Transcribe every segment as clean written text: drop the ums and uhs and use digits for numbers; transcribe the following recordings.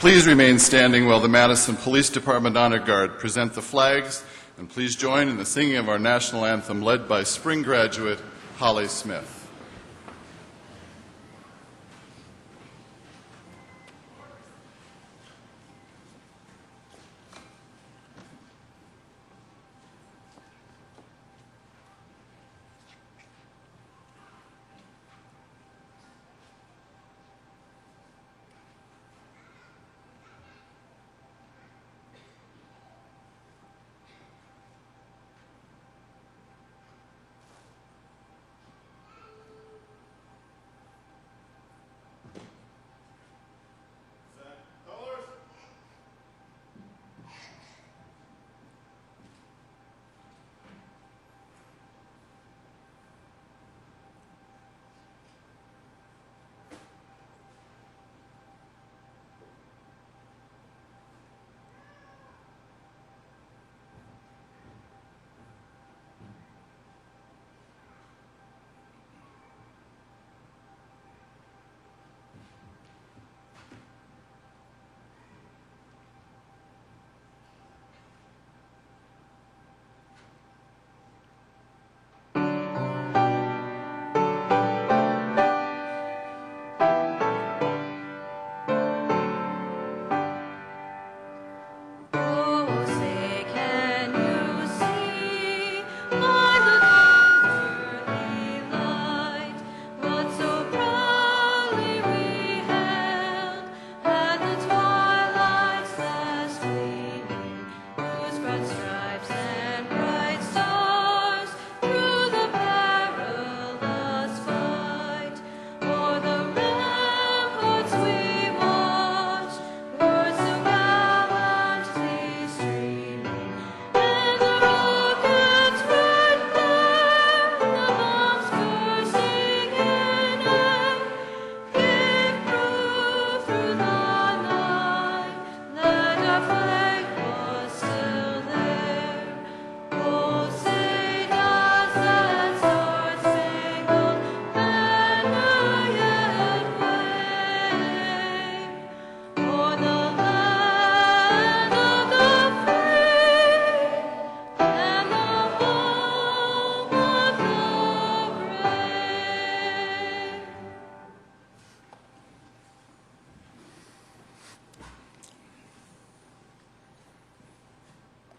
Please remain standing while the Madison Police Department Honor Guard present the flags, and please join in the singing of our national anthem led by spring graduate Holly Smith.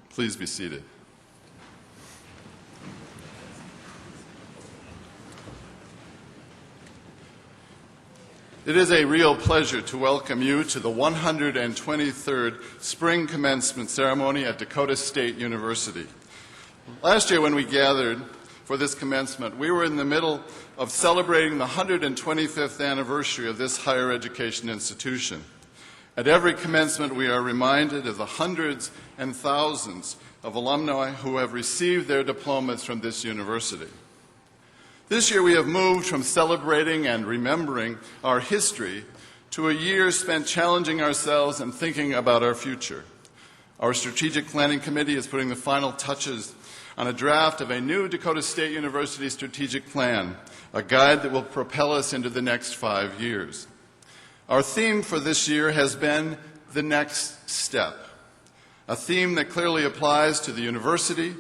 Please be seated. It is a real pleasure to welcome you to the 123rd Spring Commencement Ceremony at Dakota State University. Last year when we gathered for this commencement, we were in the middle of celebrating the 125th anniversary of this higher education institution. At every commencement, we are reminded of the hundreds and thousands of alumni who have received their diplomas from this university. This year, we have moved from celebrating and remembering our history to a year spent challenging ourselves and thinking about our future. Our Strategic Planning Committee is putting the final touches on a draft of a new Dakota State University strategic plan, a guide that will propel us into the next 5 years. Our theme for this year has been the next step, a theme that clearly applies to the university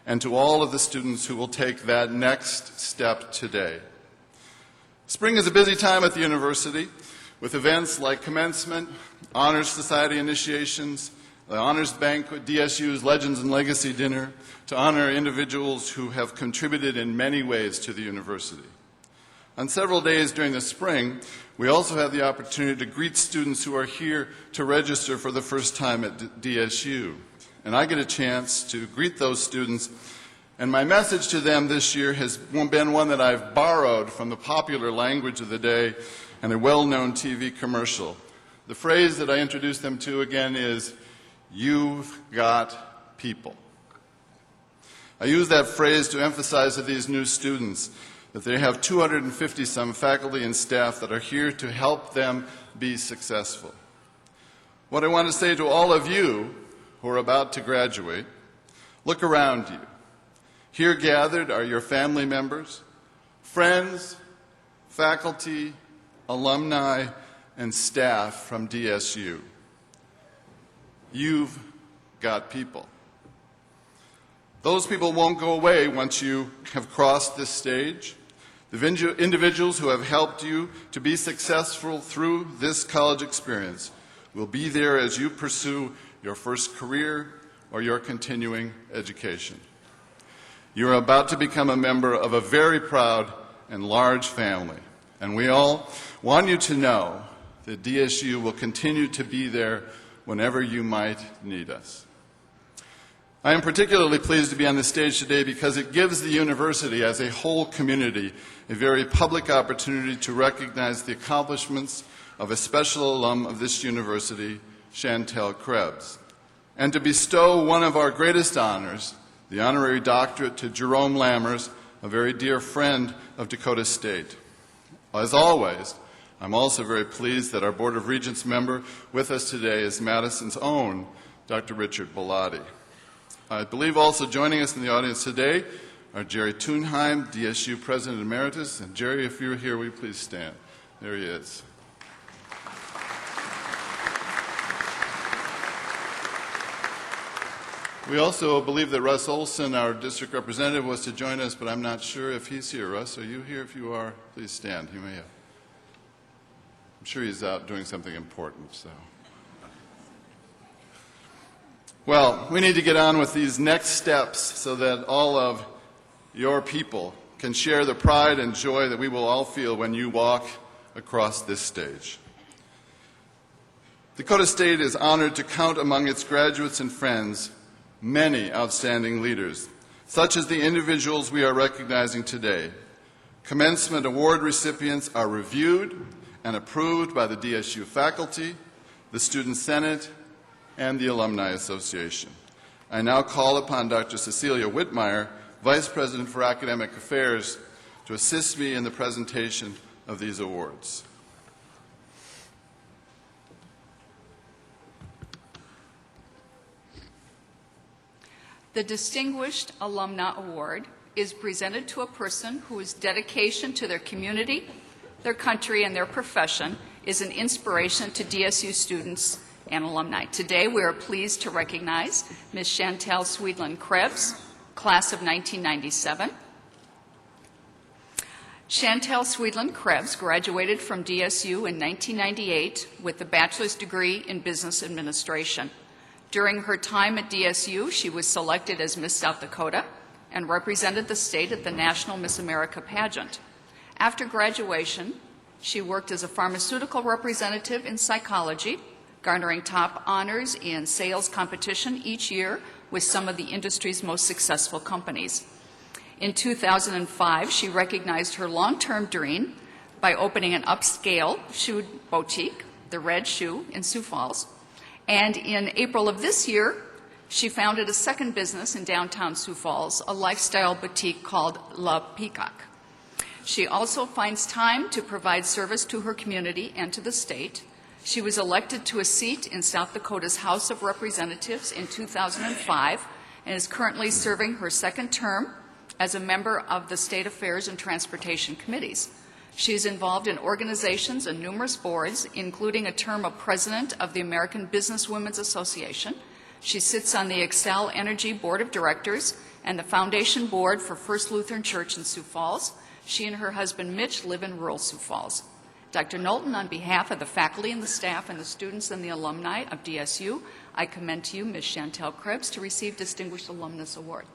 and to all of the students who will take that next step today. Spring is a busy time at the university with events like Commencement, Honors Society initiations, the Honors Banquet, DSU's Legends and Legacy Dinner, to honor individuals who have contributed in many ways to the university. On several days during the spring, we also have the opportunity to greet students who are here to register for the first time at DSU. And I get a chance to greet those students, and my message to them this year has been one that I've borrowed from the popular language of the day and a well-known TV commercial. The phrase that I introduce them to again is, "You've got people." I use that phrase to emphasize to these new students that they have 250-some faculty and staff that are here to help them be successful. What I want to say to all of you who are about to graduate, look around you. Here gathered are your family members, friends, faculty, alumni, and staff from DSU. You've got people. Those people won't go away once you have crossed this stage. The individuals who have helped you to be successful through this college experience will be there as you pursue your first career or your continuing education. You are about to become a member of a very proud and large family, and we all want you to know that DSU will continue to be there whenever you might need us. I am particularly pleased to be on this stage today because it gives the university as a whole community a very public opportunity to recognize the accomplishments of a special alum of this university, Chantel Krebs, and to bestow one of our greatest honors, the honorary doctorate to Jerome Lammers, a very dear friend of Dakota State. As always, I'm also very pleased that our Board of Regents member with us today is Madison's own Dr. Richard Bellotti. I believe also joining us in the audience today are Jerry Thunheim, DSU President Emeritus. And Jerry, if you're here, will you please stand? There he is. We also believe that Russ Olson, our district representative, was to join us, but I'm not sure if he's here. Russ, are you here? If you are, please stand. You may have. I'm sure he's out doing something important, so. Well, we need to get on with these next steps so that all of your people can share the pride and joy that we will all feel when you walk across this stage. Dakota State is honored to count among its graduates and friends many outstanding leaders, such as the individuals we are recognizing today. Commencement award recipients are reviewed and approved by the DSU faculty, the Student Senate, and the Alumni Association. I now call upon Dr. Cecilia Whitmire, Vice President for Academic Affairs, to assist me in the presentation of these awards. The Distinguished Alumna Award is presented to a person whose dedication to their community, their country, and their profession is an inspiration to DSU students and alumni. Today, we are pleased to recognize Ms. Chantel Swedlund-Krebs, class of 1997. Chantel Swedlund-Krebs graduated from DSU in 1998 with a bachelor's degree in business administration. During her time at DSU, she was selected as Miss South Dakota and represented the state at the National Miss America pageant. After graduation, she worked as a pharmaceutical representative in psychology, garnering top honors in sales competition each year with some of the industry's most successful companies. In 2005, she recognized her long-term dream by opening an upscale shoe boutique, the Red Shoe, in Sioux Falls. And in April of this year, she founded a second business in downtown Sioux Falls, a lifestyle boutique called La Peacock. She also finds time to provide service to her community and to the state. She was elected to a seat in South Dakota's House of Representatives in 2005 and is currently serving her second term as a member of the State Affairs and Transportation Committees. She is involved in organizations and numerous boards, including a term of president of the American Businesswomen's Association. She sits on the Xcel Energy Board of Directors and the Foundation Board for First Lutheran Church in Sioux Falls. She and her husband, Mitch, live in rural Sioux Falls. Dr. Knowlton, on behalf of the faculty and the staff and the students and the alumni of DSU, I commend to you Ms. Chantel Krebs to receive Distinguished Alumnus Award.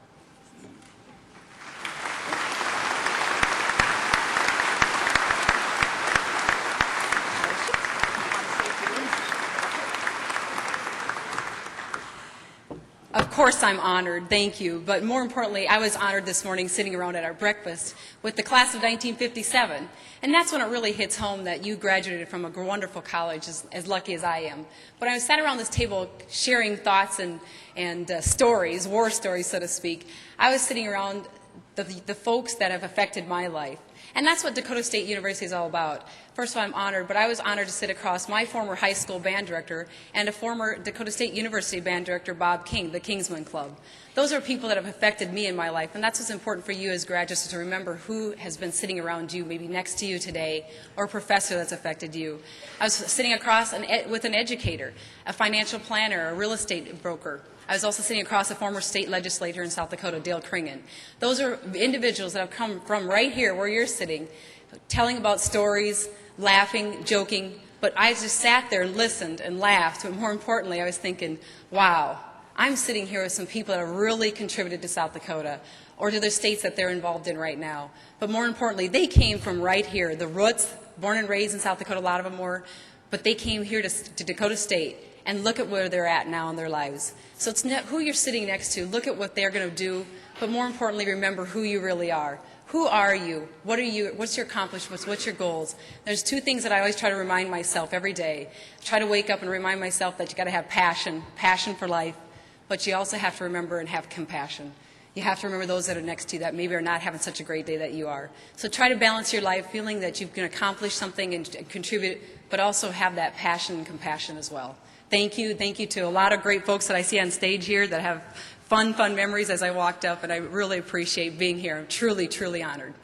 Of course I'm honored, thank you, but more importantly, I was honored this morning sitting around at our breakfast with the class of 1957, and that's when it really hits home that you graduated from a wonderful college, as lucky as I am. But I sat around this table sharing thoughts and stories, war stories, so to speak. I was sitting around the folks that have affected my life. And that's what Dakota State University is all about. First of all, I'm honored, but I was honored to sit across my former high school band director and a former Dakota State University band director, Bob King, the Kingsman Club. Those are people that have affected me in my life, and that's what's important for you as graduates, to remember who has been sitting around you, maybe next to you today, or a professor that's affected you. I was sitting across with an educator, a financial planner, a real estate broker. I was also sitting across a former state legislator in South Dakota, Dale Kringen. Those are individuals that have come from right here where you're sitting, telling about stories, laughing, joking, but I just sat there and listened and laughed. But more importantly, I was thinking, wow, I'm sitting here with some people that have really contributed to South Dakota or to the states that they're involved in right now. But more importantly, they came from right here, the roots, born and raised in South Dakota, a lot of them were, but they came here to Dakota State. And look at where they're at now in their lives. So it's not who you're sitting next to. Look at what they're going to do. But more importantly, remember who you really are. Who are you? What are you? What's your accomplishments? What's your goals? There's two things that I always try to remind myself every day. I try to wake up and remind myself that you got to have passion for life. But you also have to remember and have compassion. You have to remember those that are next to you that maybe are not having such a great day that you are. So try to balance your life, feeling that you can accomplish something and contribute, but also have that passion and compassion as well. Thank you to a lot of great folks that I see on stage here that have fun memories as I walked up, and I really appreciate being here. I'm truly, truly honored.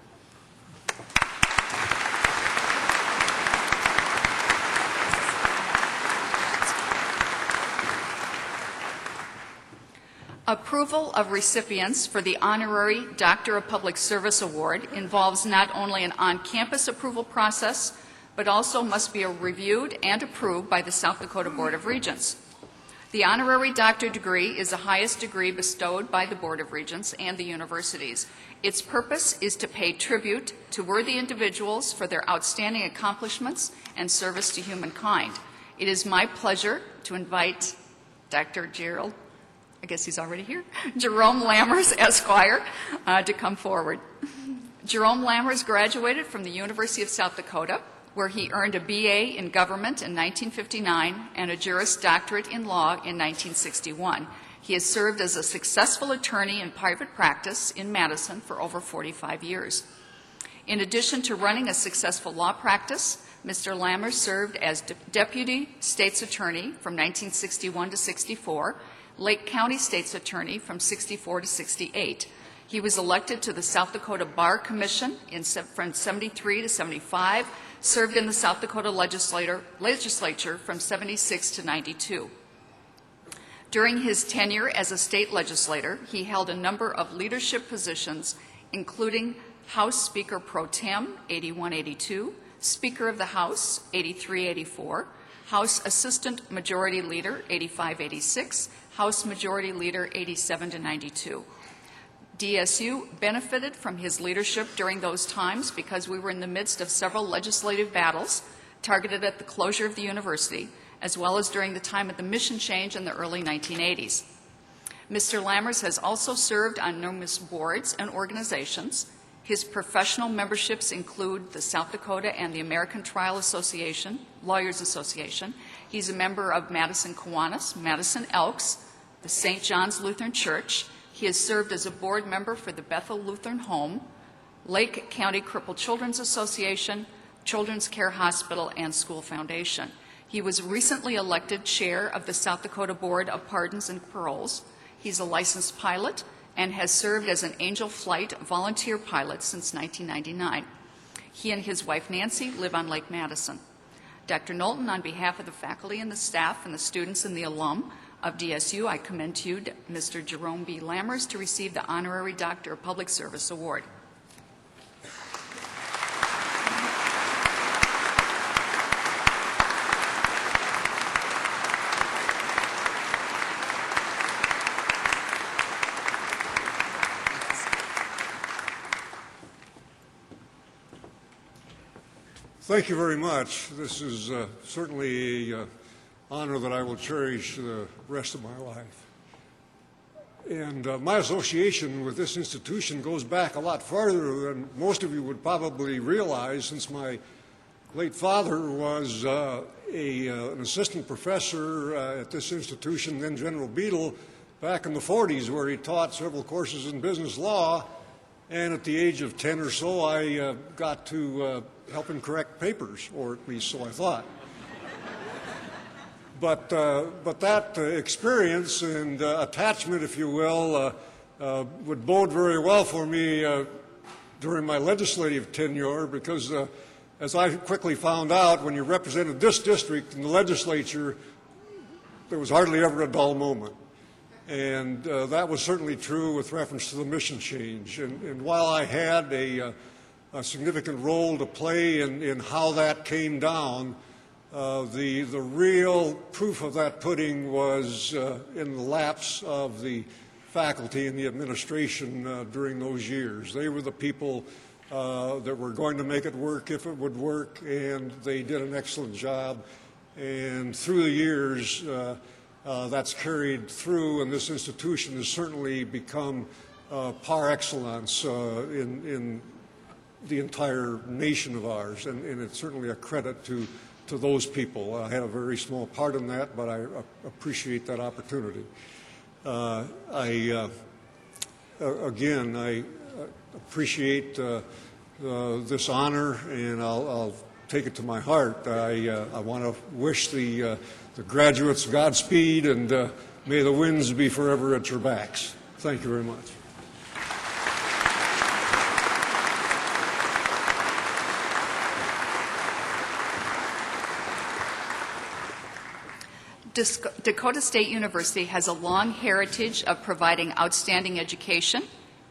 Approval of recipients for the Honorary Doctor of Public Service Award involves not only an on-campus approval process, but also must be reviewed and approved by the South Dakota Board of Regents. The honorary doctorate degree is the highest degree bestowed by the Board of Regents and the universities. Its purpose is to pay tribute to worthy individuals for their outstanding accomplishments and service to humankind. It is my pleasure to invite Dr. Gerald, I guess he's already here, Jerome Lammers, Esquire, to come forward. Jerome Lammers graduated from the University of South Dakota, where he earned a BA in government in 1959 and a Juris Doctorate in law in 1961. He has served as a successful attorney in private practice in Madison for over 45 years. In addition to running a successful law practice, Mr. Lammers served as Deputy State's Attorney from 1961 to 64, Lake County State's Attorney from 64 to 68. He was elected to the South Dakota Bar Commission from 73 to 75, served in the South Dakota legislature from 76 to 92. During his tenure as a state legislator, he held a number of leadership positions, including House Speaker Pro Tem, 81-82, Speaker of the House, 83-84, House Assistant Majority Leader, 85-86, House Majority Leader, 87-92. DSU benefited from his leadership during those times because we were in the midst of several legislative battles targeted at the closure of the university, as well as during the time of the mission change in the early 1980s. Mr. Lammers has also served on numerous boards and organizations. His professional memberships include the South Dakota and the American Trial Association, Lawyers Association. He's a member of Madison Kiwanis, Madison Elks, the St. John's Lutheran Church. He has served as a board member for the Bethel Lutheran Home, Lake County Crippled Children's Association, Children's Care Hospital, and School Foundation. He was recently elected chair of the South Dakota Board of Pardons and Paroles. He's a licensed pilot and has served as an Angel Flight volunteer pilot since 1999. He and his wife Nancy live on Lake Madison. Dr. Knowlton, on behalf of the faculty and the staff and the students and the alum of DSU, I commend to you Mr. Jerome B. Lammers to receive the Honorary Doctor of Public Service Award. Thank you very much. This is certainly an honor that I will cherish the rest of my life. And my association with this institution goes back a lot farther than most of you would probably realize, since my late father was an assistant professor at this institution, then General Beadle, back in the 40s, where he taught several courses in business law. And at the age of 10 or so, I got to help him correct papers, or at least so I thought. But that experience and attachment, if you will, would bode very well for me during my legislative tenure, because as I quickly found out, when you represented this district in the legislature, there was hardly ever a dull moment. And that was certainly true with reference to the mission change. And while I had a significant role to play in how that came down, the real proof of that pudding was in the lapse of the faculty and the administration during those years. They were the people that were going to make it work if it would work, and they did an excellent job. And through the years, that's carried through, and this institution has certainly become par excellence in the entire nation of ours, and it's certainly a credit to those people. I had a very small part in that, but I appreciate that opportunity. I appreciate this honor, and I'll take it to my heart. I want to wish the graduates Godspeed, and may the winds be forever at your backs. Thank you very much. Dakota State University has a long heritage of providing outstanding education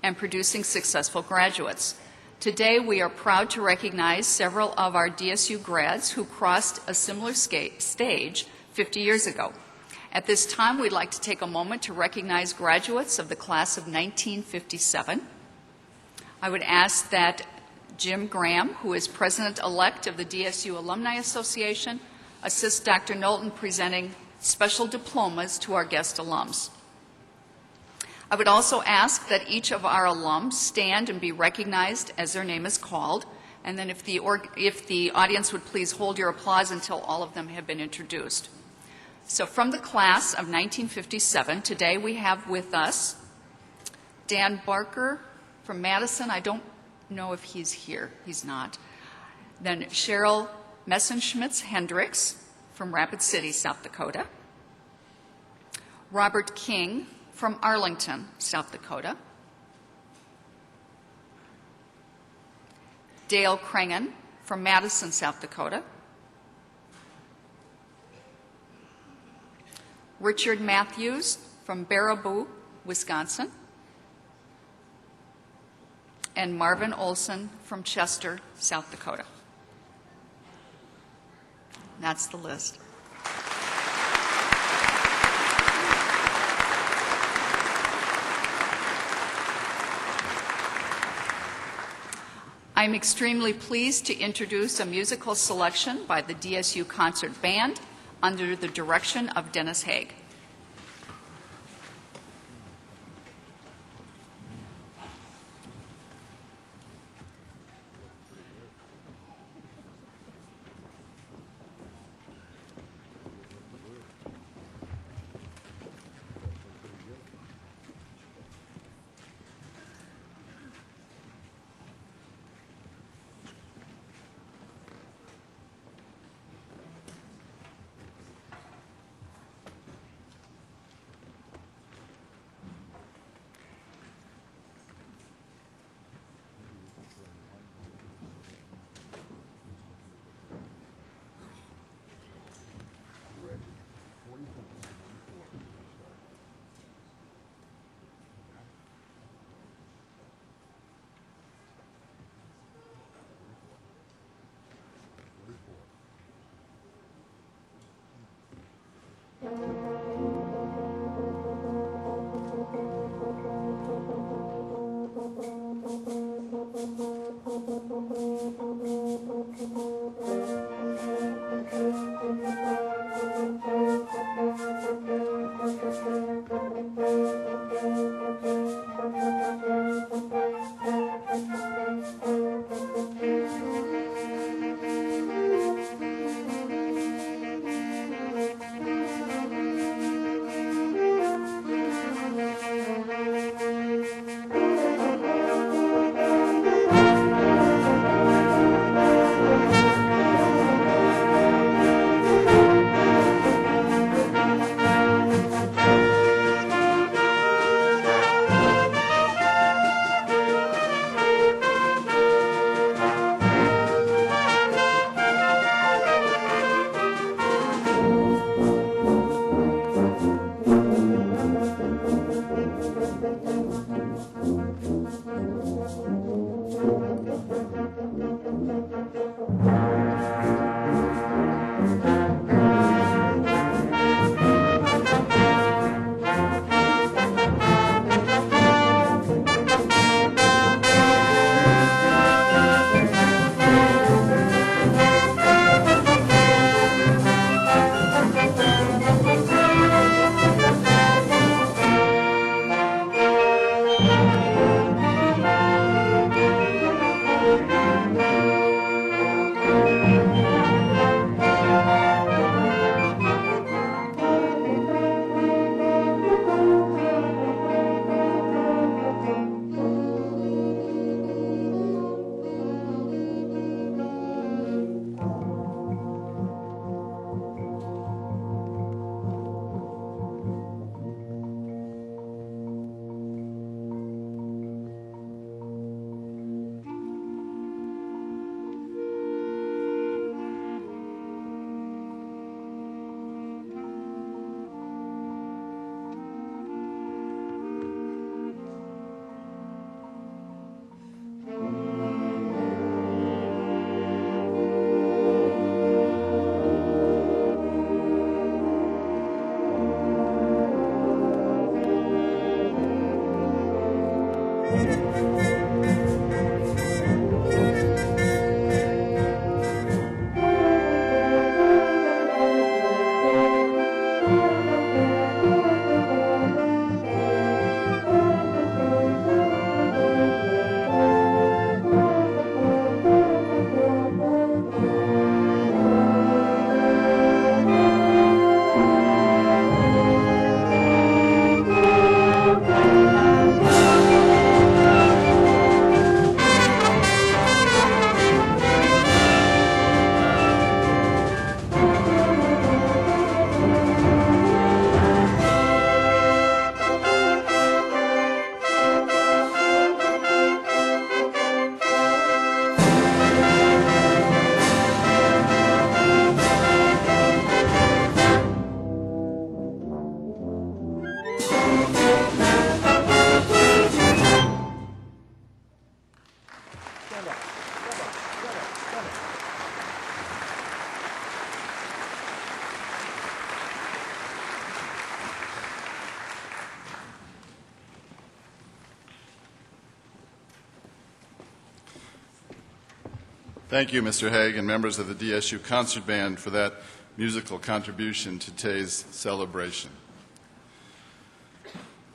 and producing successful graduates. Today, we are proud to recognize several of our DSU grads who crossed a similar stage 50 years ago. At this time, we'd like to take a moment to recognize graduates of the class of 1957. I would ask that Jim Graham, who is president-elect of the DSU Alumni Association, assist Dr. Knowlton presenting special diplomas to our guest alums. I would also ask that each of our alums stand and be recognized as their name is called, and then if the audience would please hold your applause until all of them have been introduced. So from the class of 1957, today we have with us Dan Barker from Madison. I don't know if he's here. He's not. Then Cheryl Messenschmitz Hendricks from Rapid City, South Dakota. Robert King from Arlington, South Dakota. Dale Krangen from Madison, South Dakota. Richard Matthews from Baraboo, Wisconsin. And Marvin Olson from Chester, South Dakota. That's the list. I'm extremely pleased to introduce a musical selection by the DSU Concert Band under the direction of Dennis Haig. Thank you, Mr. Haig, and members of the DSU Concert Band for that musical contribution to today's celebration.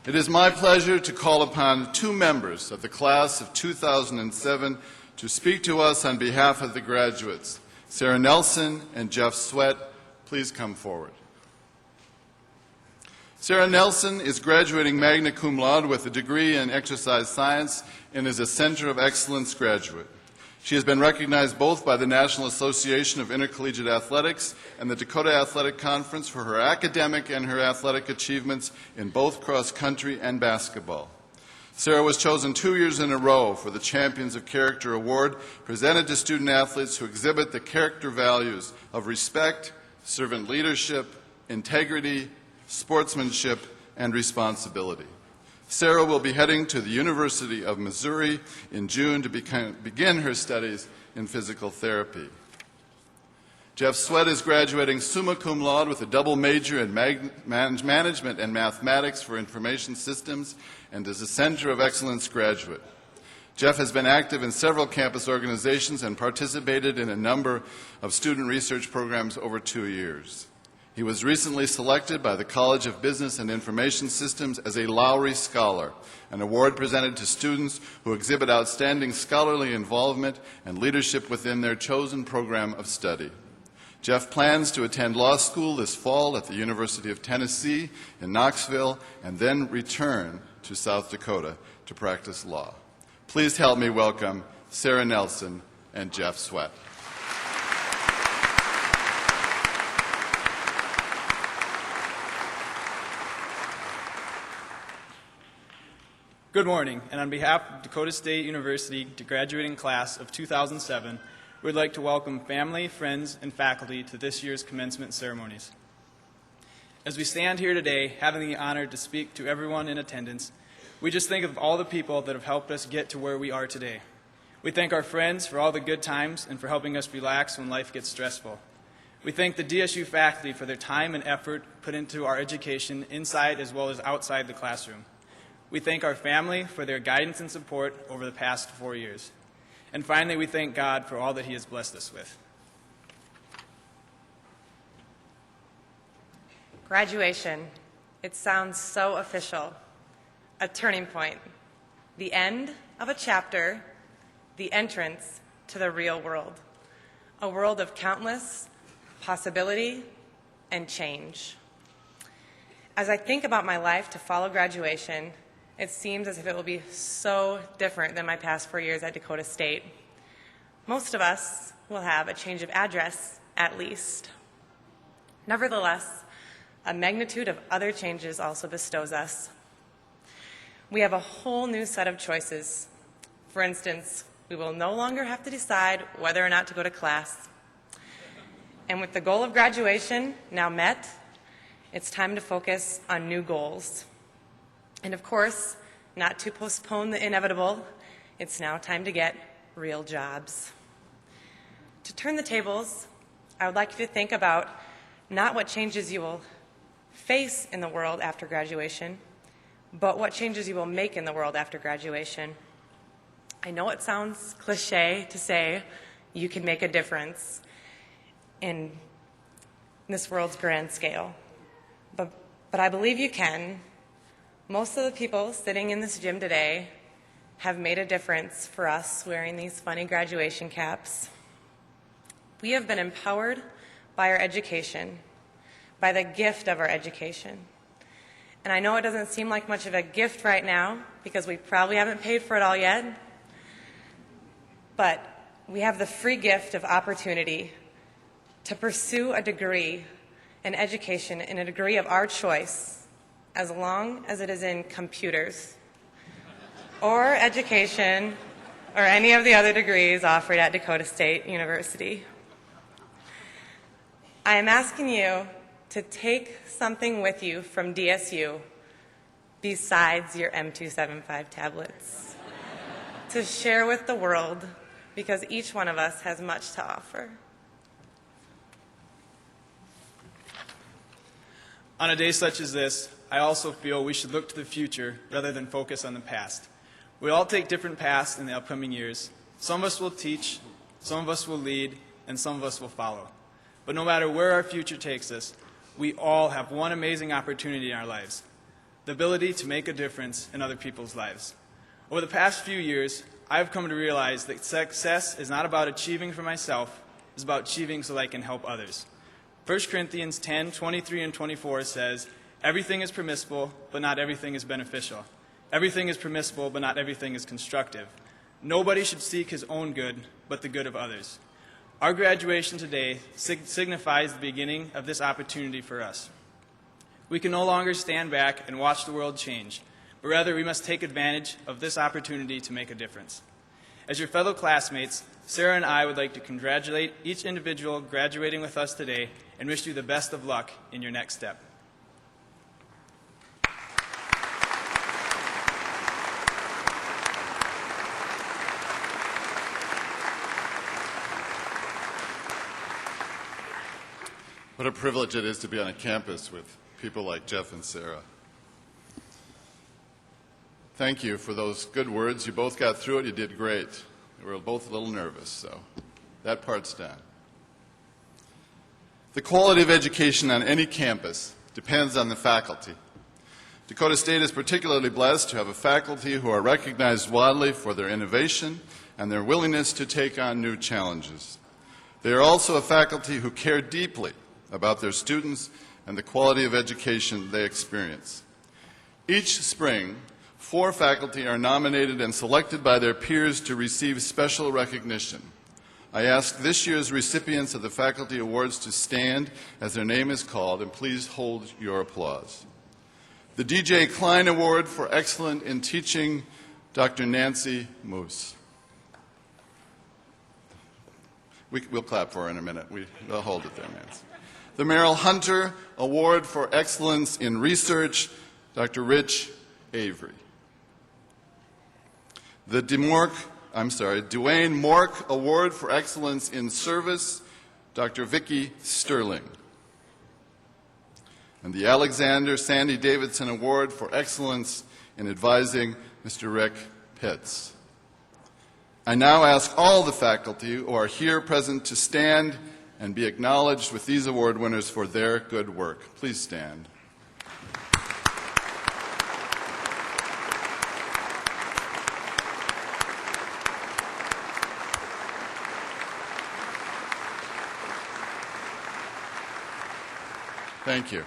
It is my pleasure to call upon two members of the class of 2007 to speak to us on behalf of the graduates. Sarah Nelson and Jeff Sweat, please come forward. Sarah Nelson is graduating magna cum laude with a degree in exercise science and is a Center of Excellence graduate. She has been recognized both by the National Association of Intercollegiate Athletics and the Dakota Athletic Conference for her academic and her athletic achievements in both cross-country and basketball. Sarah was chosen 2 years in a row for the Champions of Character Award, presented to student athletes who exhibit the character values of respect, servant leadership, integrity, sportsmanship, and responsibility. Sarah will be heading to the University of Missouri in June to begin her studies in physical therapy. Jeff Sweat is graduating summa cum laude with a double major in management and mathematics for information systems and is a Center of Excellence graduate. Jeff has been active in several campus organizations and participated in a number of student research programs over 2 years. He was recently selected by the College of Business and Information Systems as a Lowry Scholar, an award presented to students who exhibit outstanding scholarly involvement and leadership within their chosen program of study. Jeff plans to attend law school this fall at the University of Tennessee in Knoxville and then return to South Dakota to practice law. Please help me welcome Sarah Nelson and Jeff Sweat. Good morning, and on behalf of Dakota State University, the graduating class of 2007, we'd like to welcome family, friends, and faculty to this year's commencement ceremonies. As we stand here today, having the honor to speak to everyone in attendance, we just think of all the people that have helped us get to where we are today. We thank our friends for all the good times and for helping us relax when life gets stressful. We thank the DSU faculty for their time and effort put into our education inside as well as outside the classroom. We thank our family for their guidance and support over the past 4 years. And finally, we thank God for all that He has blessed us with. Graduation. It sounds so official. A turning point. The end of a chapter. The entrance to the real world. A world of countless possibility and change. As I think about my life to follow graduation, it seems as if it will be so different than my past 4 years at Dakota State. Most of us will have a change of address, at least. Nevertheless, a magnitude of other changes also bestows us. We have a whole new set of choices. For instance, we will no longer have to decide whether or not to go to class. And with the goal of graduation now met, it's time to focus on new goals. And of course, not to postpone the inevitable, it's now time to get real jobs. To turn the tables, I would like you to think about not what changes you will face in the world after graduation, but what changes you will make in the world after graduation. I know it sounds cliche to say you can make a difference in this world's grand scale, but I believe you can. Most of the people sitting in this gym today have made a difference for us wearing these funny graduation caps. We have been empowered by our education, by the gift of our education. And I know it doesn't seem like much of a gift right now because we probably haven't paid for it all yet, but we have the free gift of opportunity to pursue a degree, an education, and a degree of our choice, as long as it is in computers or education or any of the other degrees offered at Dakota State University. I am asking you to take something with you from DSU besides your M275 tablets to share with the world, because each one of us has much to offer. On a day such as this, I also feel we should look to the future rather than focus on the past. We all take different paths in the upcoming years. Some of us will teach, Some of us will lead, and some of us will follow. But no matter where our future takes us, we all have one amazing opportunity in our lives: the ability to make a difference in other people's lives. Over the past few years, I've come to realize that success is not about achieving for myself, it's about achieving so that I can help others. 1 Corinthians 10, 23 and 24 says, "Everything is permissible, but not everything is beneficial. Everything is permissible, but not everything is constructive. Nobody should seek his own good, but the good of others." Our graduation today signifies the beginning of this opportunity for us. We can no longer stand back and watch the world change, but rather we must take advantage of this opportunity to make a difference. As your fellow classmates, Sarah and I would like to congratulate each individual graduating with us today and wish you the best of luck in your next step. What a privilege it is to be on a campus with people like Jeff and Sarah. Thank you for those good words. You both got through it. You did great. We were both a little nervous, so that part's done. The quality of education on any campus depends on the faculty. Dakota State is particularly blessed to have a faculty who are recognized widely for their innovation and their willingness to take on new challenges. They are also a faculty who care deeply about their students and the quality of education they experience. Each spring, 4 faculty are nominated and selected by their peers to receive special recognition. I ask this year's recipients of the Faculty Awards to stand as their name is called, and please hold your applause. The D.J. Klein Award for Excellence in Teaching, Dr. Nancy Moose. We'll clap for her in a minute. We'll hold it there, Nancy. The Merrill Hunter Award for Excellence in Research, Dr. Rich Avery. The Duane Mork Award for Excellence in Service, Dr. Vicki Sterling. And the Alexander Sandy Davidson Award for Excellence in Advising, Mr. Rick Pitts. I now ask all the faculty who are here present to stand and be acknowledged with these award winners for their good work. Please stand. Thank you.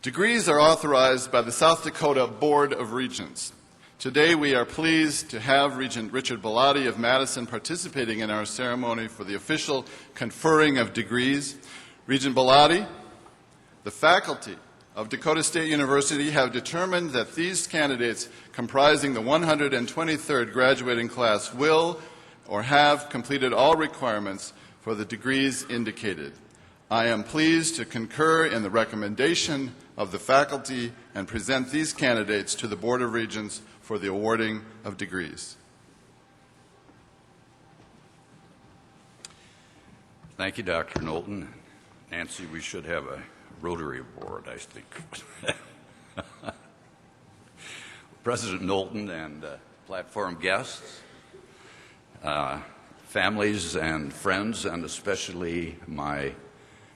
Degrees are authorized by the South Dakota Board of Regents. Today we are pleased to have Regent Richard Bellotti of Madison participating in our ceremony for the official conferring of degrees. Regent Bellotti, the faculty of Dakota State University have determined that these candidates comprising the 123rd graduating class will or have completed all requirements for the degrees indicated. I am pleased to concur in the recommendation of the faculty and present these candidates to the Board of Regents for the awarding of degrees. Thank you, Dr. Knowlton. Nancy, we should have a Rotary Award, I think. President Knowlton and platform guests, families and friends, and especially my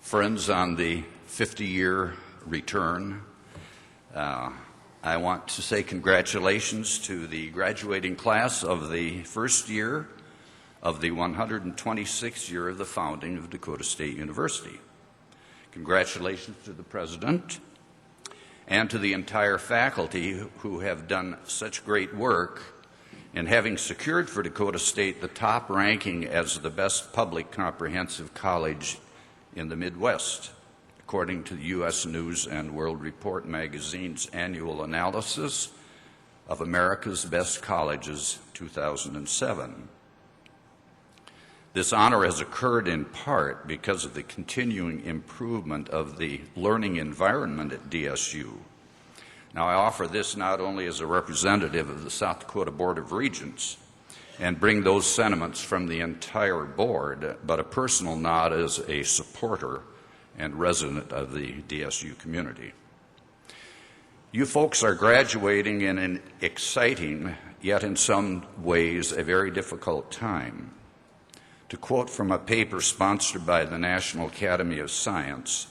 friends on the 50-year return, I want to say congratulations to the graduating class of the first year of the 126th year of the founding of Dakota State University. Congratulations to the President and to the entire faculty who have done such great work in having secured for Dakota State the top ranking as the best public comprehensive college in the Midwest, according to the U.S. News and World Report magazine's annual analysis of America's Best Colleges 2007. This honor has occurred in part because of the continuing improvement of the learning environment at DSU. Now, I offer this not only as a representative of the South Dakota Board of Regents and bring those sentiments from the entire board, but a personal nod as a supporter and resident of the DSU community. You folks are graduating in an exciting, yet in some ways a very difficult time. To quote from a paper sponsored by the National Academy of Science,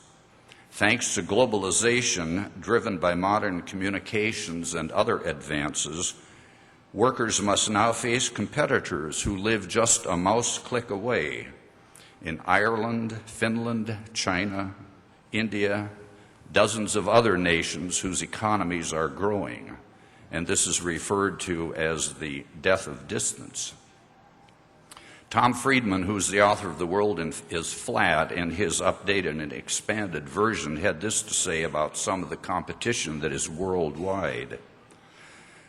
thanks to globalization driven by modern communications and other advances, workers must now face competitors who live just a mouse click away in Ireland, Finland, China, India, dozens of other nations whose economies are growing, and this is referred to as the death of distance. Tom Friedman, who's the author of The World is Flat, in his updated and expanded version, had this to say about some of the competition that is worldwide.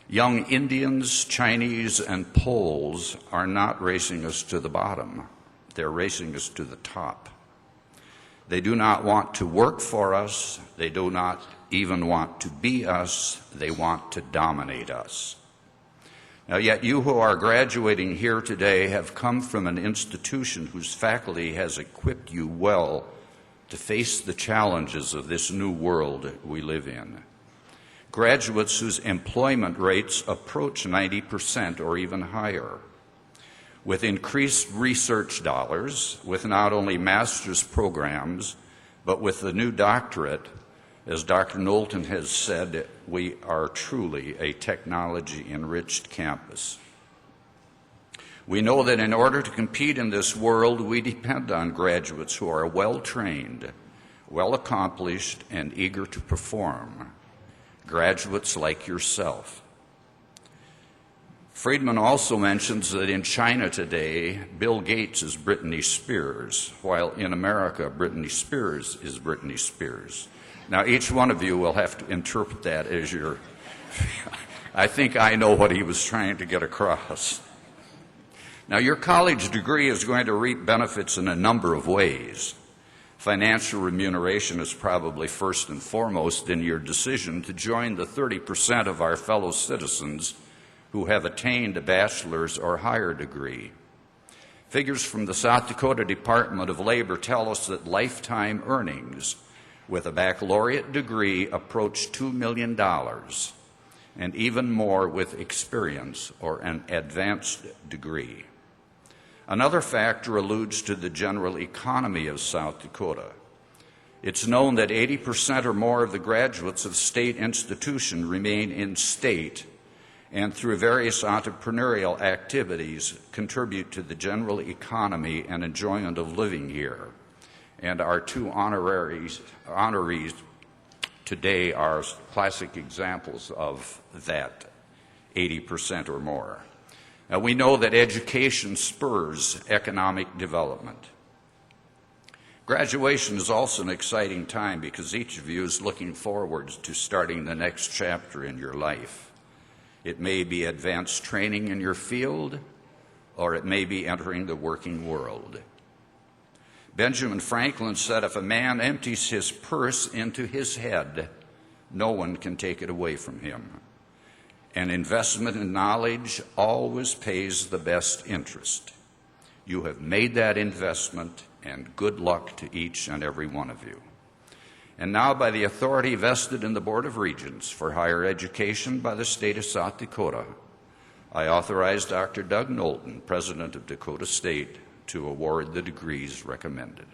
Young Indians, Chinese, and Poles are not racing us to the bottom. They're racing us to the top. They do not want to work for us. They do not even want to be us. They want to dominate us. Now, yet you who are graduating here today have come from an institution whose faculty has equipped you well to face the challenges of this new world we live in. Graduates whose employment rates approach 90% or even higher. With increased research dollars, with not only master's programs, but with the new doctorate, as Dr. Knowlton has said, we are truly a technology-enriched campus. We know that in order to compete in this world, we depend on graduates who are well-trained, well-accomplished, and eager to perform. Graduates like yourself. Friedman also mentions that in China today, Bill Gates is Britney Spears, while in America, Britney Spears is Britney Spears. Now, each one of you will have to interpret that as your... I think I know what he was trying to get across. Now, your college degree is going to reap benefits in a number of ways. Financial remuneration is probably first and foremost in your decision to join the 30% of our fellow citizens who have attained a bachelor's or higher degree. Figures from the South Dakota Department of Labor tell us that lifetime earnings with a baccalaureate degree approach $2 million, and even more with experience or an advanced degree. Another factor alludes to the general economy of South Dakota. It's known that 80% or more of the graduates of state institutions remain in state and through various entrepreneurial activities contribute to the general economy and enjoyment of living here. And our two honorees today are classic examples of that, 80% or more. Now, we know that education spurs economic development. Graduation is also an exciting time because each of you is looking forward to starting the next chapter in your life. It may be advanced training in your field, or it may be entering the working world. Benjamin Franklin said, if a man empties his purse into his head, no one can take it away from him. An investment in knowledge always pays the best interest. You have made that investment, and good luck to each and every one of you. And now, by the authority vested in the Board of Regents for Higher Education by the state of South Dakota, I authorize Dr. Doug Knowlton, President of Dakota State, to award the degrees recommended.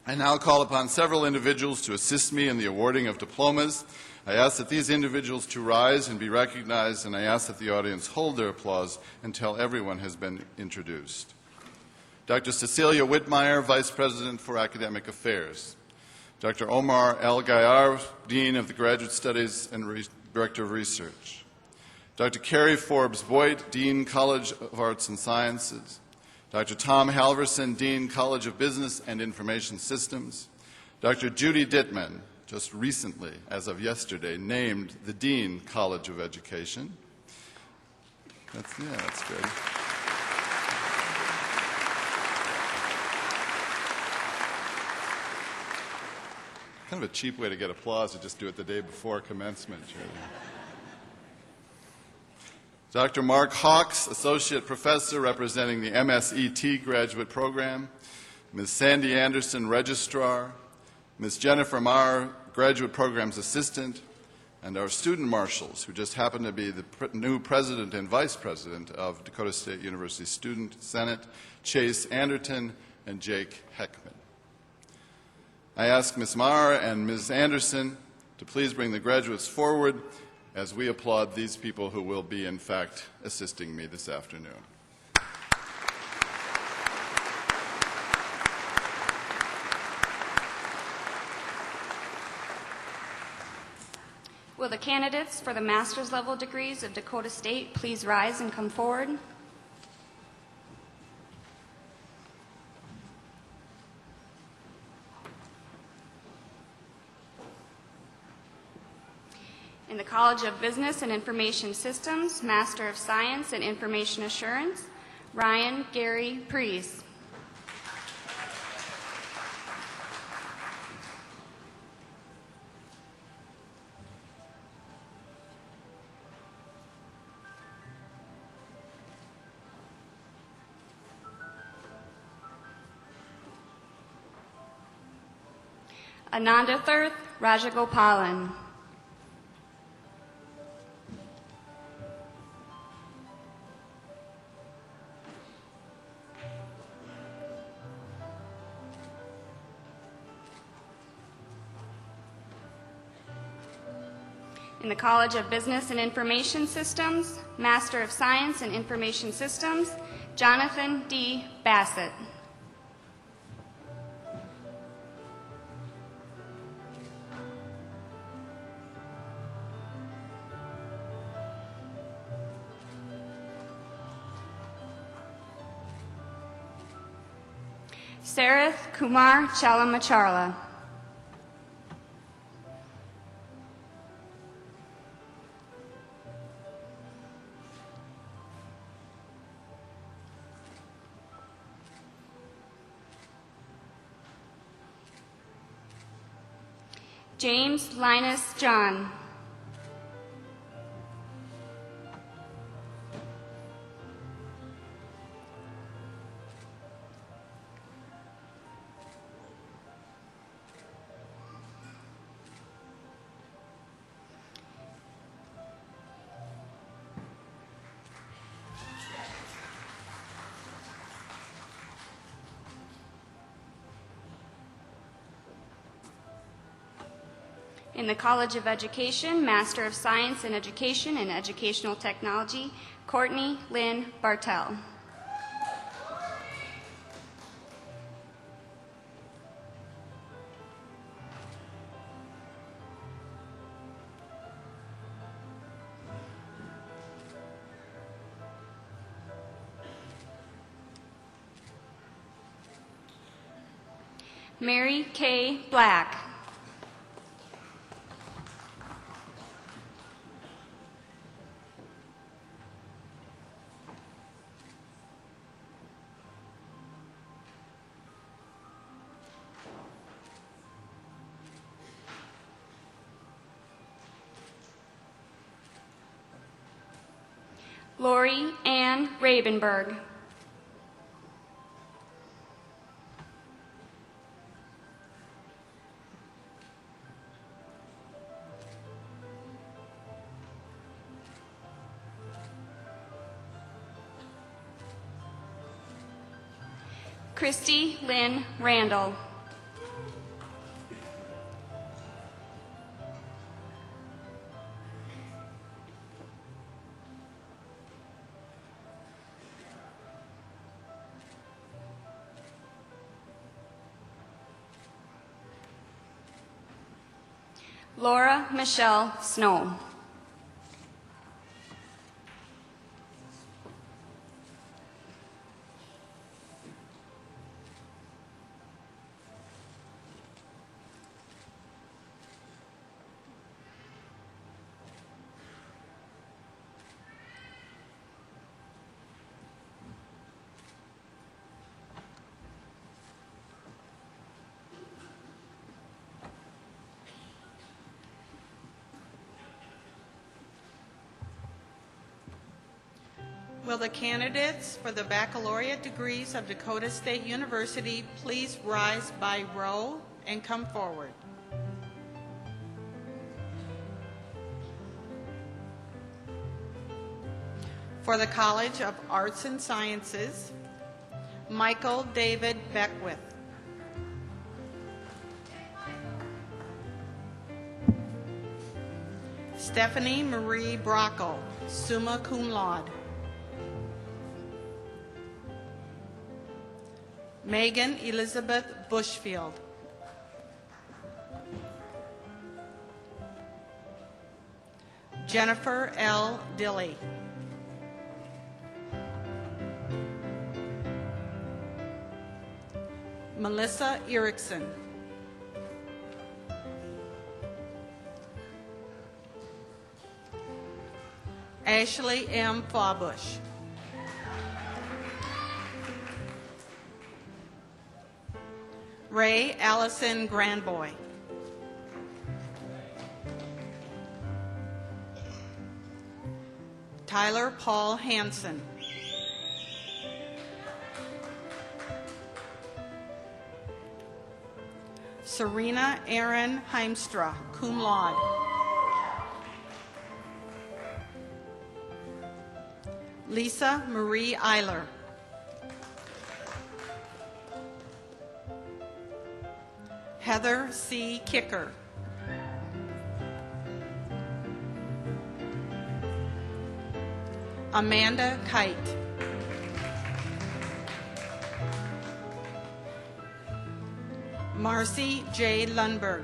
I now call upon several individuals to assist me in the awarding of diplomas. I ask that these individuals to rise and be recognized, and I ask that the audience hold their applause until everyone has been introduced. Dr. Cecilia Whitmire, Vice President for Academic Affairs. Dr. Omar El Gayar, Dean of the Graduate Studies and Director of Research. Dr. Carrie Forbes Boyd, Dean, College of Arts and Sciences. Dr. Tom Halverson, Dean, College of Business and Information Systems. Dr. Judy Dittman, just recently, as of yesterday, named the Dean, College of Education. That's good. Kind of a cheap way to get applause to just do it the day before commencement. Dr. Mark Hawks, Associate Professor representing the MSET graduate program, Ms. Sandy Anderson, Registrar, Ms. Jennifer Marr, Graduate Programs Assistant, and our student marshals, who just happen to be the new president and vice president of Dakota State University Student Senate, Chase Anderton and Jake Heckman. I ask Ms. Marr and Ms. Anderson to please bring the graduates forward as we applaud these people who will be, in fact, assisting me this afternoon. Will the candidates for the master's level degrees of Dakota State please rise and come forward? In the College of Business and Information Systems, Master of Science in Information Assurance, Ryan Gary Preece. Ananda Thirth, Rajagopalan. In the College of Business and Information Systems, Master of Science in Information Systems, Jonathan D. Bassett. Sarath Kumar Chalamacharla. James Linus John. In the College of Education, Master of Science in Education and Educational Technology, Courtney Lynn Bartell. Mary Kay Black. Lori Ann Rabenberg. Christy Lynn Randall. Laura Michelle Snow. Will the candidates for the baccalaureate degrees of Dakota State University please rise by row and come forward? For the College of Arts and Sciences, Michael David Beckwith. Stephanie Marie Brockel, summa cum laude. Megan Elizabeth Bushfield. Jennifer L. Dilley. Melissa Erickson. Ashley M. Fawbush. Ray Allison Grandboy. Tyler Paul Hansen. Serena Aaron Heimstra, cum laude. Lisa Marie Eiler. Heather C. Kicker. Amanda Kite. Marcy J. Lundberg.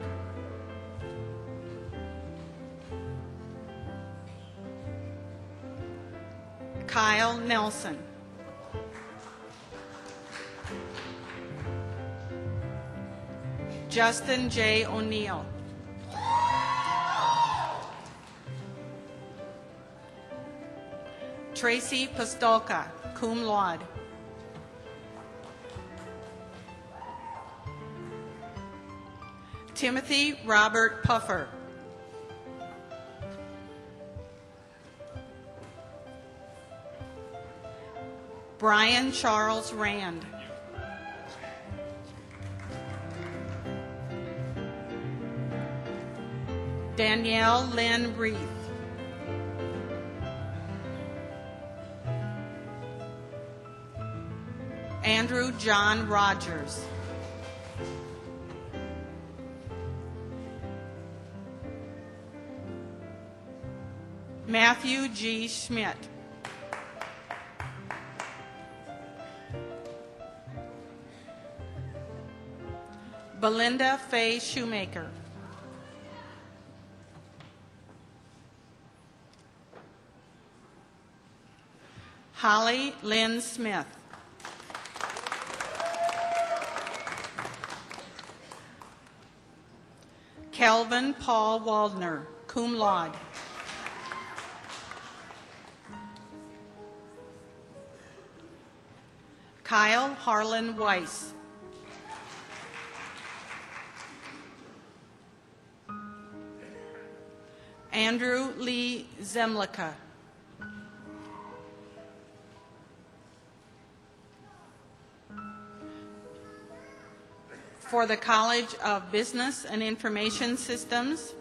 Kyle Nelson. Justin J. O'Neill. Tracy Pastolka, cum laude. Timothy Robert Puffer. Brian Charles Rand. Danielle Lynn Reith. Andrew John Rogers. Matthew G. Schmidt. Belinda Faye Shoemaker. Holly Lynn Smith. Kelvin Paul Waldner, cum laude. Kyle Harlan Weiss. Andrew Lee Zemlicka. For the College of Business and Information Systems,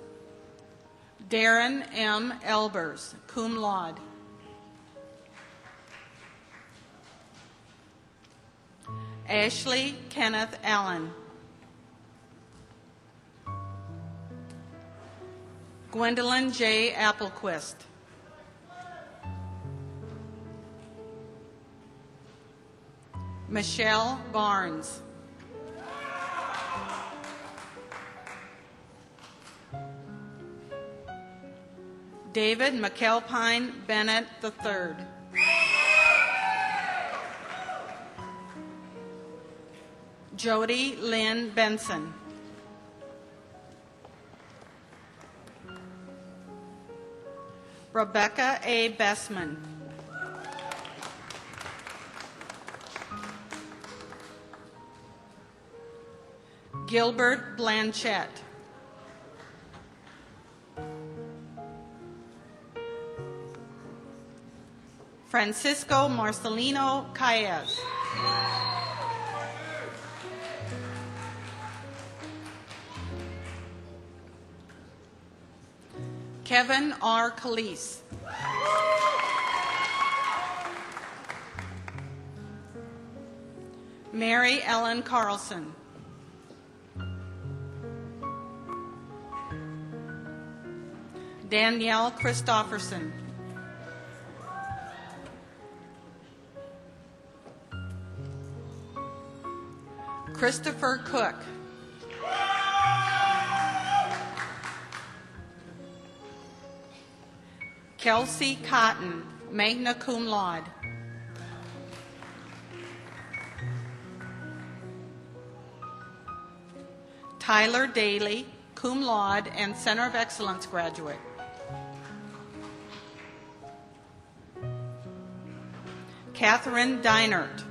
Darren M. Elbers, cum laude. Ashley Kenneth Allen. Gwendolyn J. Applequist. Michelle Barnes. David McAlpine Bennett III. Jody Lynn Benson. Rebecca A. Bessman. Gilbert Blanchett. Francisco Marcelino Caez. Kevin R. Calise. Mary Ellen Carlson. Danielle Christofferson. Christopher Cook. Kelsey Cotton, magna cum laude. Tyler Daly, cum laude and Center of Excellence graduate. Catherine Deinert.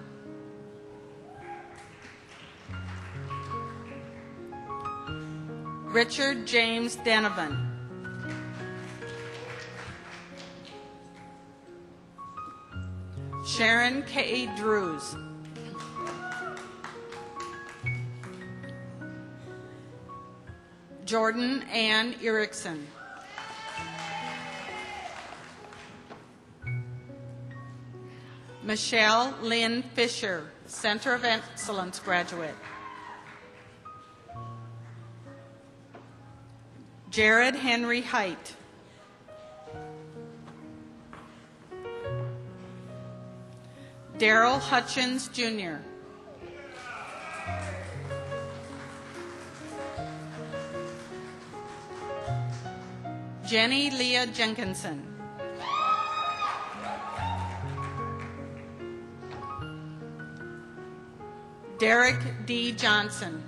Richard James Denovan. Sharon K. Drews. Jordan Ann Erickson. Michelle Lynn Fisher, Center of Excellence graduate. Jared Henry Height. Daryl Hutchins, Jr. Jenny Leah Jenkinson. Derek D. Johnson.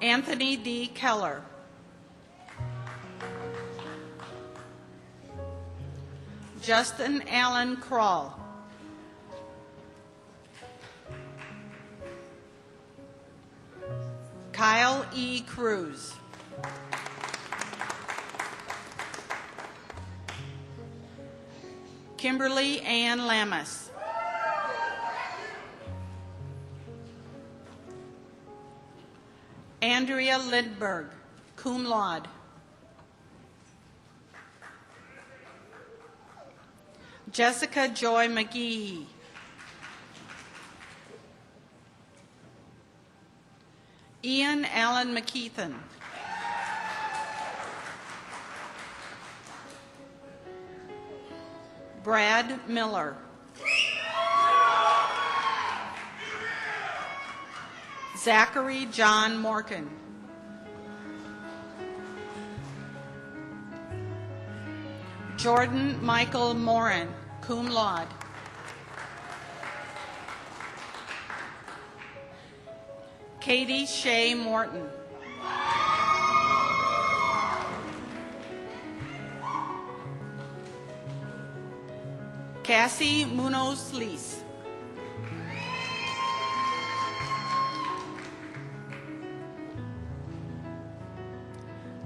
Anthony D. Keller. Justin Allen Kroll. Kyle E. Cruz. Kimberly Ann Lamas. Andrea Lidberg, cum laude. Jessica Joy McGee. Ian Allen McKeithen. Brad Miller. Zachary John Morgan. Jordan Michael Morin, cum laude. Katie Shea Morton. Cassie Munoz Lees.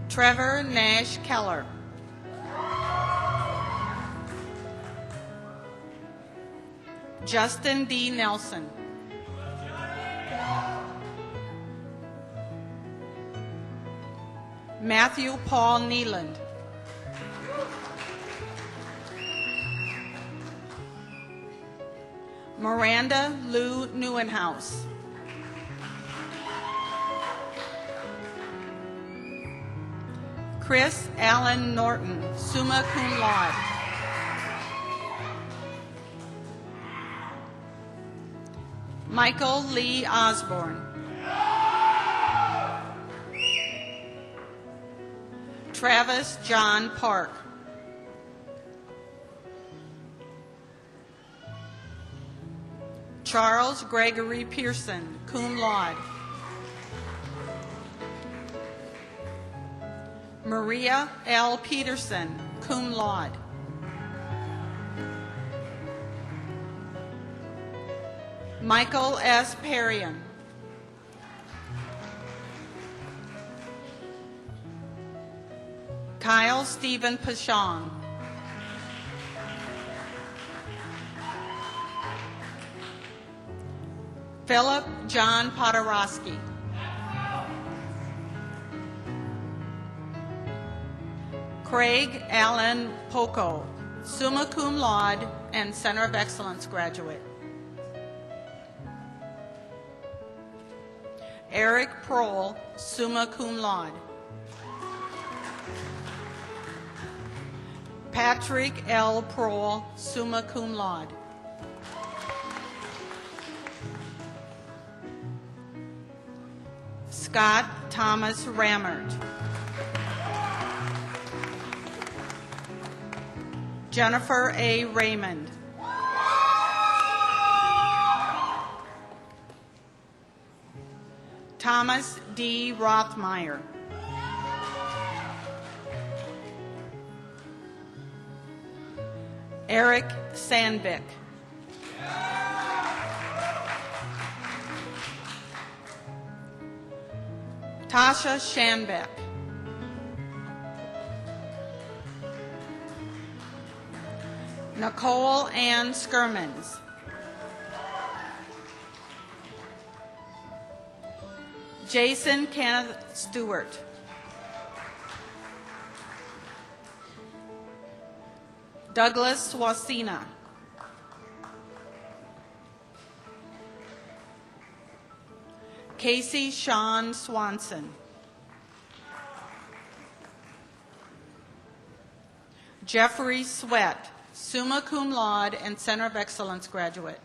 Trevor Nash Keller. Justin D. Nelson. Matthew Paul Neeland. Miranda Lou Neuenhaus. Chris Allen Norton, summa cum laude. Michael Lee Osborne. Travis John Park. Charles Gregory Pearson, cum laude. Maria L. Peterson, cum laude. Michael S. Perrion. Kyle Stephen Pashong. Philip John Podorowski. Craig Allen Poco, summa cum laude and Center of Excellence graduate. Eric Prohl, summa cum laude. Patrick L. Prohl, summa cum laude. Scott Thomas Rammert. Jennifer A. Raymond. Thomas D. Rothmeyer. Eric Sandvik. Tasha Shanbeck. Nicole Ann Skirmans. Jason Kenneth Stewart. Douglas Swasina. Casey Sean Swanson. Jeffrey Sweat, summa cum laude and Center of Excellence graduate.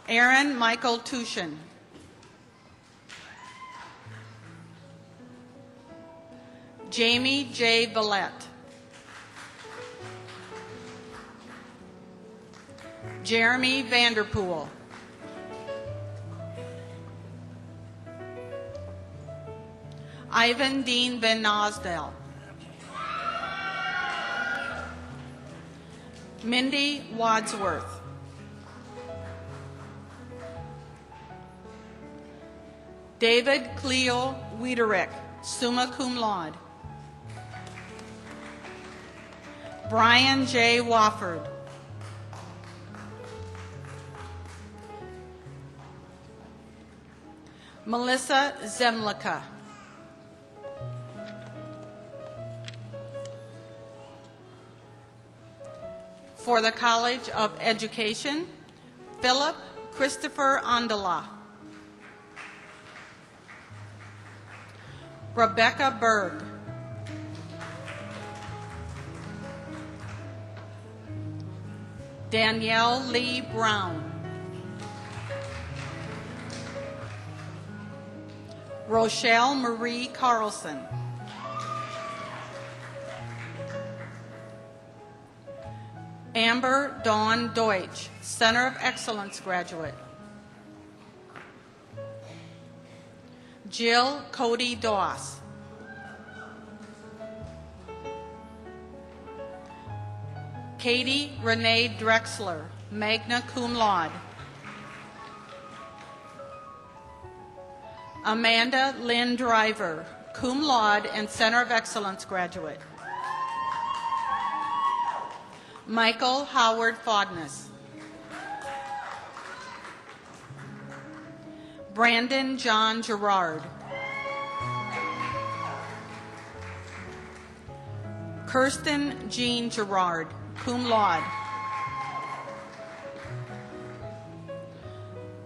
Aaron Michael Tushin. Jamie J. Villette. Jeremy Vanderpool. Ivan Dean Van Nosdale. Mindy Wadsworth. David Cleo Wiederick, summa cum laude. Brian J. Wofford. Melissa Zemlicka. For the College of Education, Philip Christopher Andala. Rebecca Berg. Danielle Lee Brown. Rochelle Marie Carlson. Amber Dawn Deutsch, Center of Excellence graduate. Jill Cody Doss. Katie Renee Drexler, magna cum laude. Amanda Lynn Driver, cum laude and Center of Excellence graduate. Michael Howard Fodness. Brandon John Gerard. Kirsten Jean Gerard, cum laude.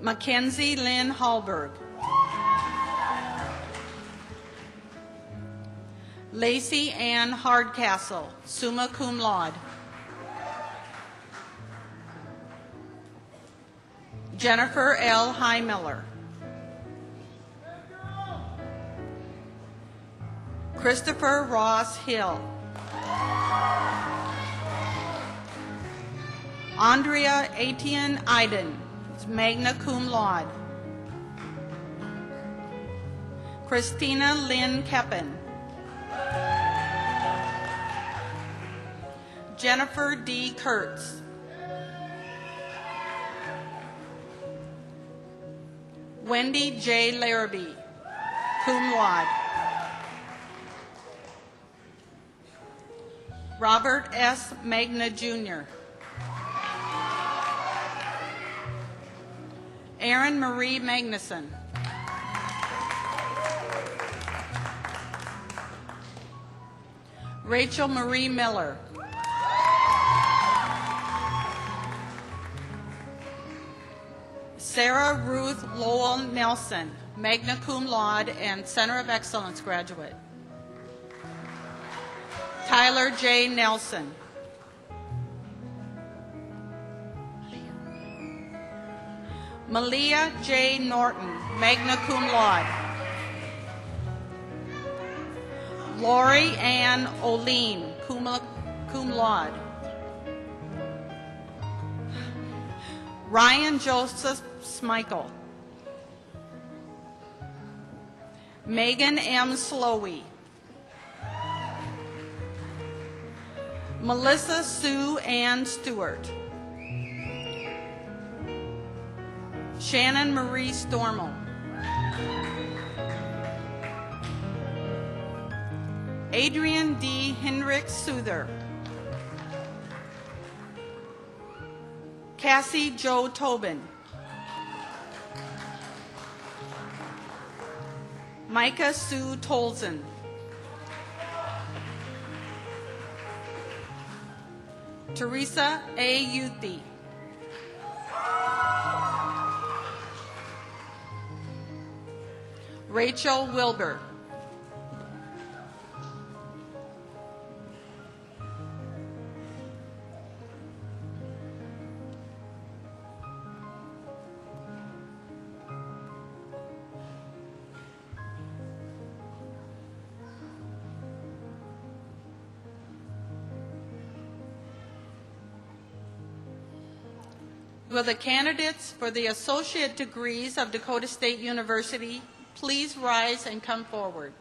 Mackenzie Lynn Hallberg. Lacey Ann Hardcastle, summa cum laude. Jennifer L. Highmiller. Christopher Ross Hill. Andrea Etienne Iden, magna cum laude. Christina Lynn Keppen. Jennifer D. Kurtz. Wendy J. Larrabee, cum laude. Robert S. Magna, Jr. Erin Marie Magnuson. Rachel Marie Miller. Sarah Ruth Lowell Nelson, magna cum laude and Center of Excellence graduate. Tyler J. Nelson. Malia J. Norton, magna cum laude. Lori Ann Oline, cum laude. Ryan Joseph Smichael. Megan M. Slowey. Melissa Sue Ann Stewart. Shannon Marie Stormel. Adrian D. Hendrick Souther. Cassie Jo Tobin. Micah Sue Tolson. Teresa A. Yuthi. Rachel Wilbur. Will the candidates for the associate degrees of Dakota State University please rise and come forward?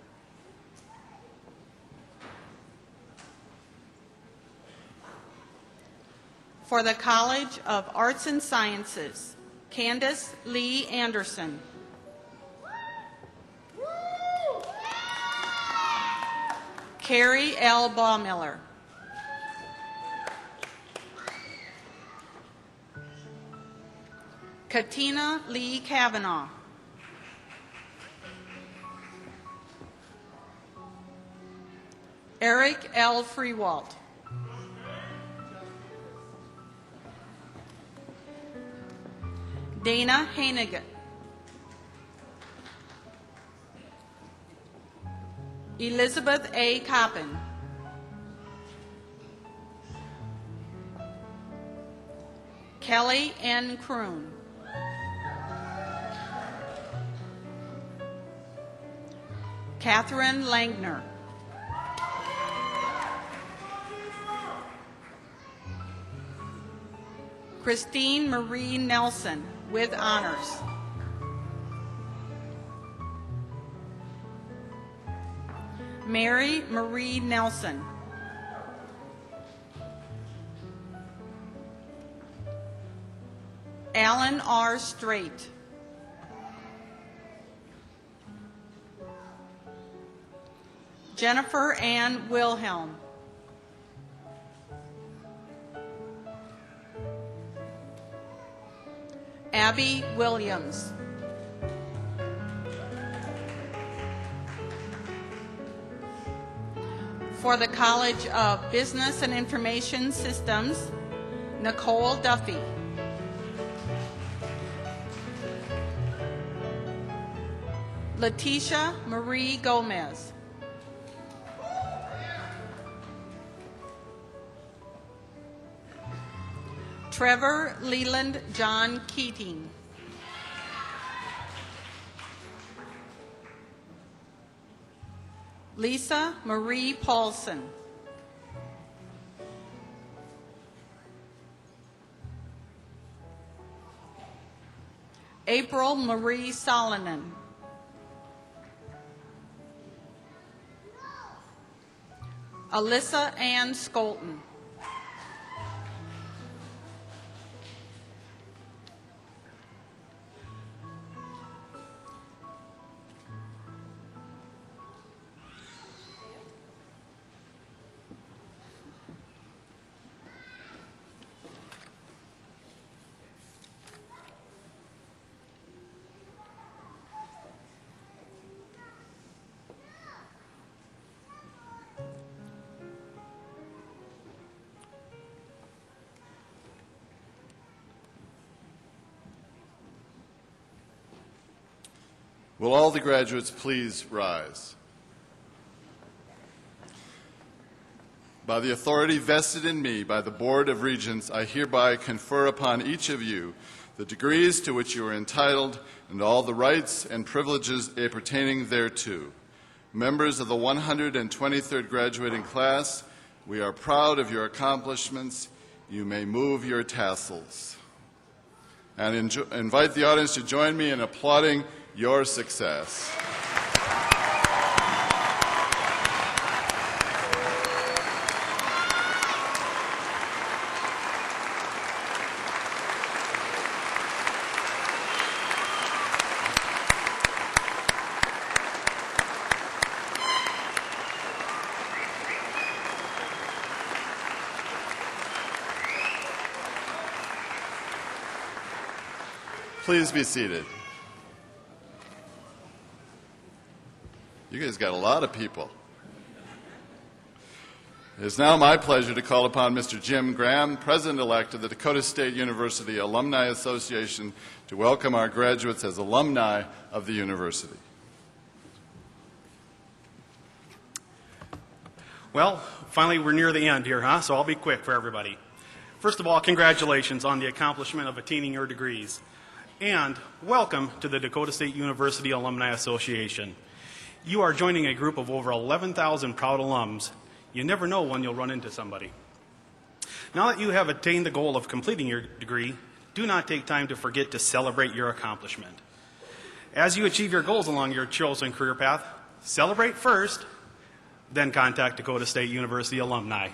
For the College of Arts and Sciences, Candace Lee Anderson. Carrie L. Baumiller. Katina Lee Kavanaugh. Eric L. Freewalt. Dana Hainigan. Elizabeth A. Coppin. Kelly N. Kroon. Catherine Langner. Christine Marie Nelson, with honors. Mary Marie Nelson. Alan R. Strait. Jennifer Ann Wilhelm. Abby Williams. For the College of Business and Information Systems, Nicole Duffy. Letitia Marie Gomez. Trevor Leland John Keating. Lisa Marie Paulson. April Marie Solonen. Alyssa Ann Skolton. Will all the graduates please rise? By the authority vested in me by the Board of Regents, I hereby confer upon each of you the degrees to which you are entitled and all the rights and privileges appertaining thereto. Members of the 123rd graduating class, we are proud of your accomplishments. You may move your tassels. And invite the audience to join me in applauding your success. Please be seated. You guys got a lot of people. It is now my pleasure to call upon Mr. Jim Graham, President-elect of the Dakota State University Alumni Association, to welcome our graduates as alumni of the university. Well, finally we're near the end here, huh? So I'll be quick for everybody. First of all, congratulations on the accomplishment of attaining your degrees. And welcome to the Dakota State University Alumni Association. You are joining a group of over 11,000 proud alums. You never know when you'll run into somebody. Now that you have attained the goal of completing your degree, do not take time to forget to celebrate your accomplishment. As you achieve your goals along your chosen career path, celebrate first, then contact Dakota State University alumni.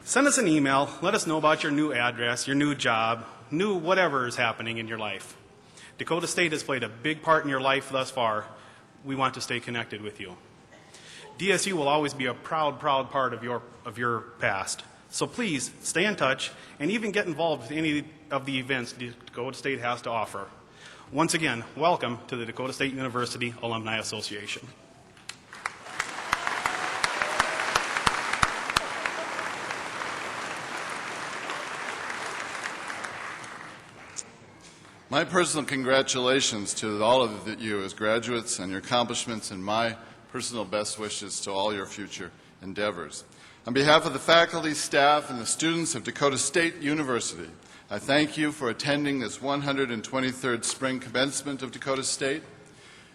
Send us an email. Let us know about your new address, your new job, new whatever is happening in your life. Dakota State has played a big part in your life thus far. We want to stay connected with you. DSU will always be a proud part of your past. So please stay in touch and even get involved with any of the events Dakota State has to offer. Once again, welcome to the Dakota State University Alumni Association. My personal congratulations to all of you as graduates and your accomplishments, and my personal best wishes to all your future endeavors. On behalf of the faculty, staff, and the students of Dakota State University, I thank you for attending this 123rd Spring Commencement of Dakota State.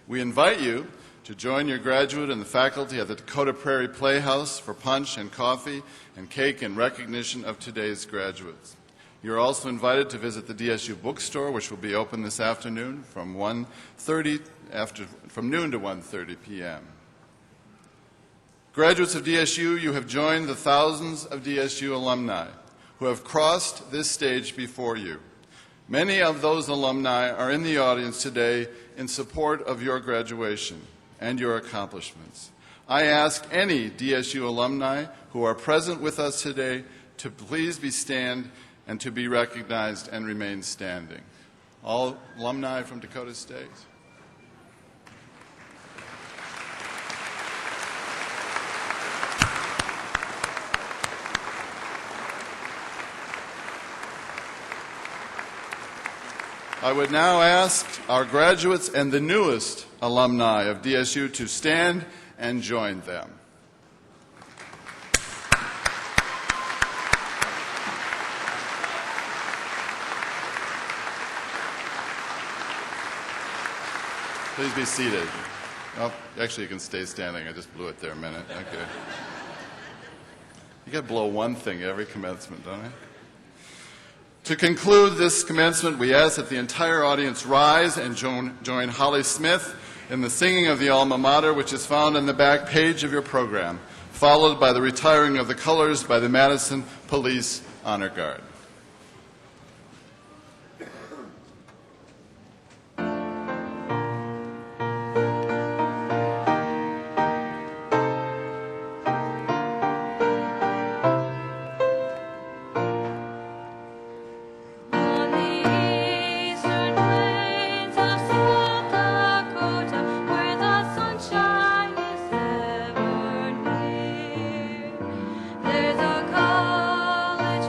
We invite you to join your graduate and the faculty at the Dakota Prairie Playhouse for punch and coffee and cake in recognition of today's graduates. You're also invited to visit the DSU bookstore, which will be open this afternoon from noon to 1:30 p.m. Graduates of DSU, you have joined the thousands of DSU alumni who have crossed this stage before you. Many of those alumni are in the audience today in support of your graduation and your accomplishments. I ask any DSU alumni who are present with us today to please stand and to be recognized and remain standing. All alumni from Dakota State. I would now ask our graduates and the newest alumni of DSU to stand and join them. Please be seated. Oh, actually, you can stay standing. I just blew it there a minute. Okay. You got to blow one thing every commencement, don't I? To conclude this commencement, we ask that the entire audience rise and join Holly Smith in the singing of the alma mater, which is found on the back page of your program, followed by the retiring of the colors by the Madison Police Honor Guard. There's a college